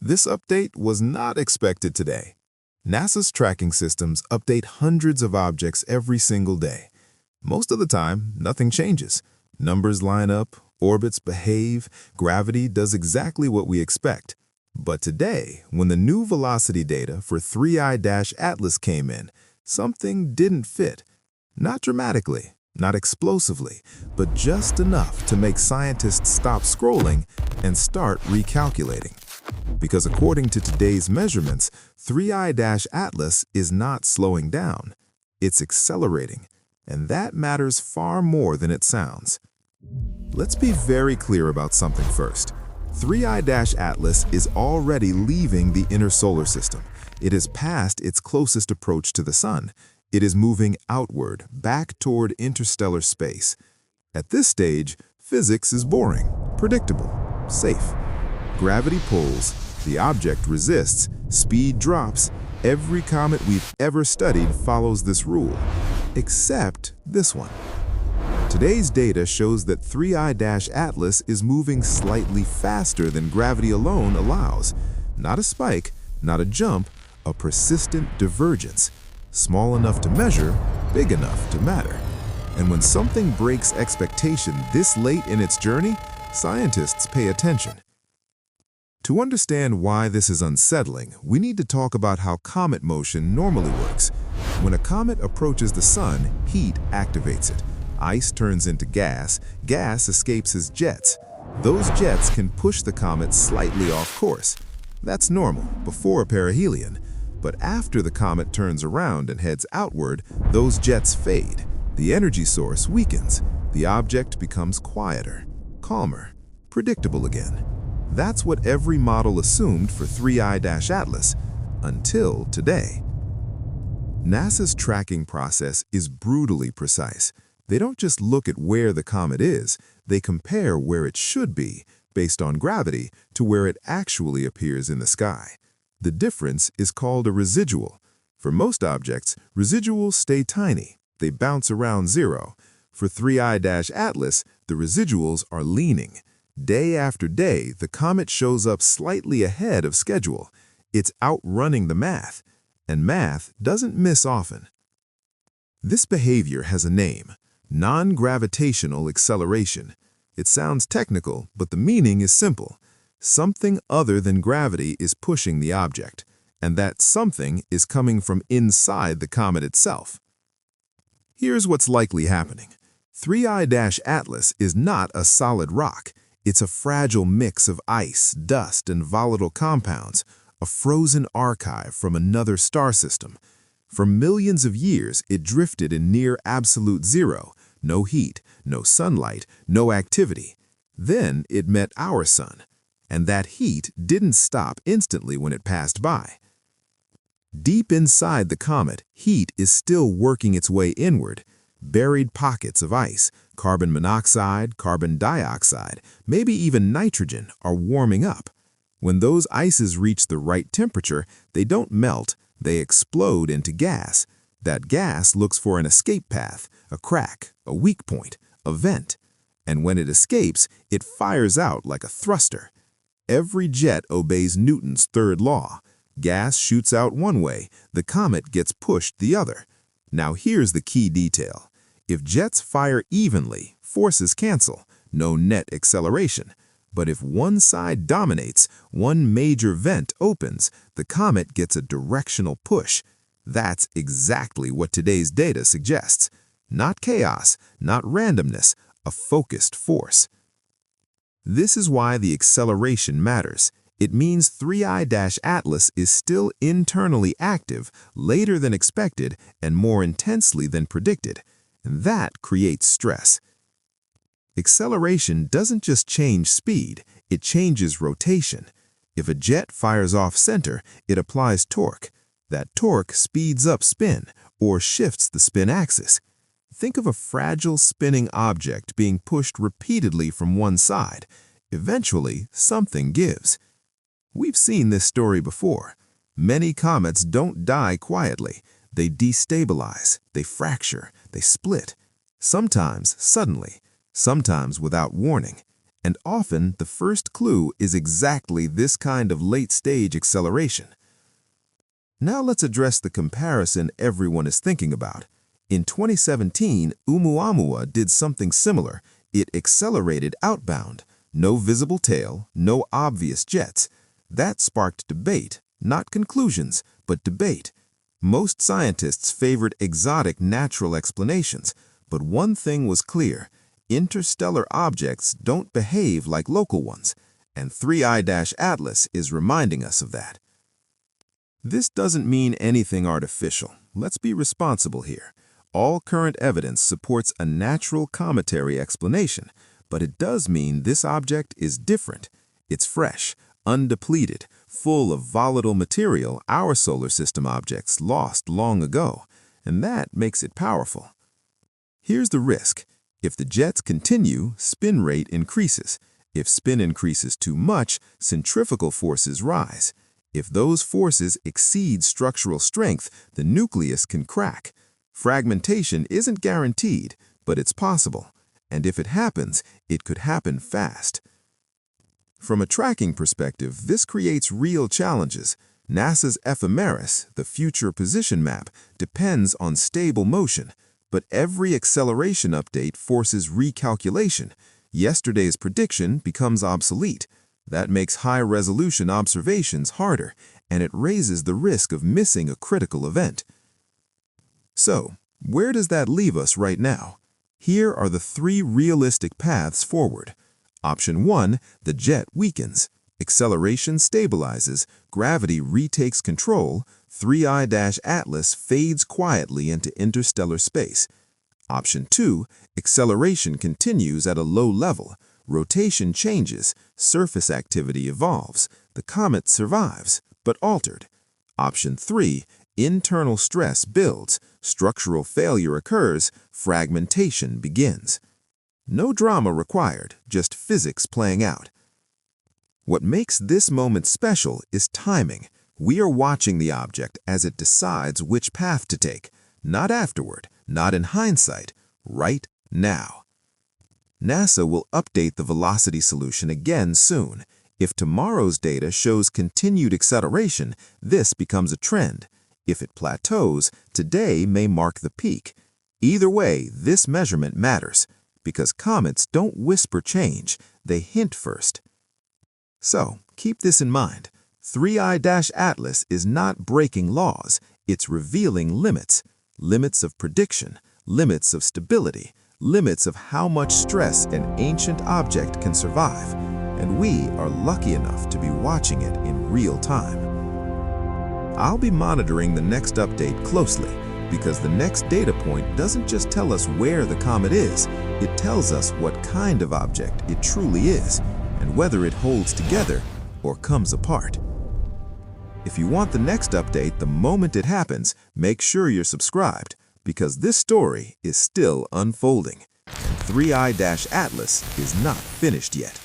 This update was not expected today. NASA's tracking systems update hundreds of objects every single day. Most of the time, nothing changes. Numbers line up, orbits behave, gravity does exactly what we expect. But today, when the new velocity data for 3I-ATLAS came in, something didn't fit. Not dramatically, not explosively, but just enough to make scientists stop scrolling and start recalculating. Because according to today's measurements, 3I-ATLAS is not slowing down, it's accelerating, and that matters far more than it sounds. Let's be very clear about something first. 3I-ATLAS is already leaving the inner solar system. It has passed its closest approach to the Sun. It is moving outward, back toward interstellar space. At this stage, physics is boring, predictable, safe. Gravity pulls, the object resists, speed drops. Every comet we've ever studied follows this rule, except this one. Today's data shows that 3I-ATLAS is moving slightly faster than gravity alone allows. Not a spike, not a jump, a persistent divergence. Small enough to measure, big enough to matter. And when something breaks expectation this late in its journey, scientists pay attention. To understand why this is unsettling, we need to talk about how comet motion normally works. When a comet approaches the Sun, heat activates it. Ice turns into gas, gas escapes as jets. Those jets can push the comet slightly off course. That's normal, before perihelion. But after the comet turns around and heads outward, those jets fade. The energy source weakens. The object becomes quieter, calmer, predictable again. That's what every model assumed for 3I-ATLAS, until today. NASA's tracking process is brutally precise. They don't just look at where the comet is, they compare where it should be, based on gravity, to where it actually appears in the sky. The difference is called a residual. For most objects, residuals stay tiny. They bounce around zero. For 3I-ATLAS, the residuals are leaning. Day after day, the comet shows up slightly ahead of schedule. It's outrunning the math, and math doesn't miss often. This behavior has a name: non-gravitational acceleration. It sounds technical, but the meaning is simple. Something other than gravity is pushing the object, and that something is coming from inside the comet itself. Here's what's likely happening. 3I-ATLAS is not a solid rock. It's a fragile mix of ice, dust, and volatile compounds, a frozen archive from another star system. For millions of years, it drifted in near absolute zero. No heat, no sunlight, no activity. Then it met our sun. And that heat didn't stop instantly when it passed by. Deep inside the comet, heat is still working its way inward. Buried pockets of ice, carbon monoxide, carbon dioxide, maybe even nitrogen are warming up. When those ices reach the right temperature, they don't melt, they explode into gas. That gas looks for an escape path, a crack, a weak point, a vent. And when it escapes, it fires out like a thruster. Every jet obeys Newton's third law. Gas shoots out one way, the comet gets pushed the other. Now here's the key detail. If jets fire evenly, forces cancel, no net acceleration. But if one side dominates, one major vent opens, the comet gets a directional push. That's exactly what today's data suggests. Not chaos, not randomness, a focused force. This is why the acceleration matters. It means 3I-ATLAS is still internally active, later than expected, and more intensely than predicted. And that creates stress. Acceleration doesn't just change speed, it changes rotation. If a jet fires off center, it applies torque. That torque speeds up spin, or shifts the spin axis. Think of a fragile spinning object being pushed repeatedly from one side. Eventually, something gives. We've seen this story before. Many comets don't die quietly. They destabilize, they fracture, they split. Sometimes suddenly, sometimes without warning. And often, the first clue is exactly this kind of late-stage acceleration. Now let's address the comparison everyone is thinking about. In 2017, Oumuamua did something similar. It accelerated outbound. No visible tail, no obvious jets. That sparked debate, not conclusions, but debate. Most scientists favored exotic natural explanations, but one thing was clear. Interstellar objects don't behave like local ones, and 3I-Atlas is reminding us of that. This doesn't mean anything artificial. Let's be responsible here. All current evidence supports a natural cometary explanation, but it does mean this object is different. It's fresh, undepleted, full of volatile material our solar system objects lost long ago, and that makes it powerful. Here's the risk. If the jets continue, spin rate increases. If spin increases too much, centrifugal forces rise. If those forces exceed structural strength, the nucleus can crack. Fragmentation isn't guaranteed, but it's possible. And if it happens, it could happen fast. From a tracking perspective, this creates real challenges. NASA's ephemeris, the future position map, depends on stable motion. But every acceleration update forces recalculation. Yesterday's prediction becomes obsolete. That makes high-resolution observations harder, and it raises the risk of missing a critical event. So, where does that leave us right now? Here are the 3 realistic paths forward. Option 1, the jet weakens. Acceleration stabilizes, gravity retakes control, 3I-Atlas fades quietly into interstellar space. Option 2, acceleration continues at a low level, rotation changes, surface activity evolves, the comet survives, but altered. Option 3, internal stress builds, structural failure occurs, fragmentation begins. No drama required, just physics playing out. What makes this moment special is timing. We are watching the object as it decides which path to take, not afterward, not in hindsight, right now. NASA will update the velocity solution again soon. If tomorrow's data shows continued acceleration, this becomes a trend. If it plateaus, today may mark the peak. Either way, this measurement matters, because comets don't whisper change, they hint first. So, keep this in mind. 3I-Atlas is not breaking laws, it's revealing limits. Limits of prediction, limits of stability, limits of how much stress an ancient object can survive. And we are lucky enough to be watching it in real time. I'll be monitoring the next update closely, because the next data point doesn't just tell us where the comet is, it tells us what kind of object it truly is, and whether it holds together or comes apart. If you want the next update the moment it happens, make sure you're subscribed, because this story is still unfolding, and 3I-Atlas is not finished yet.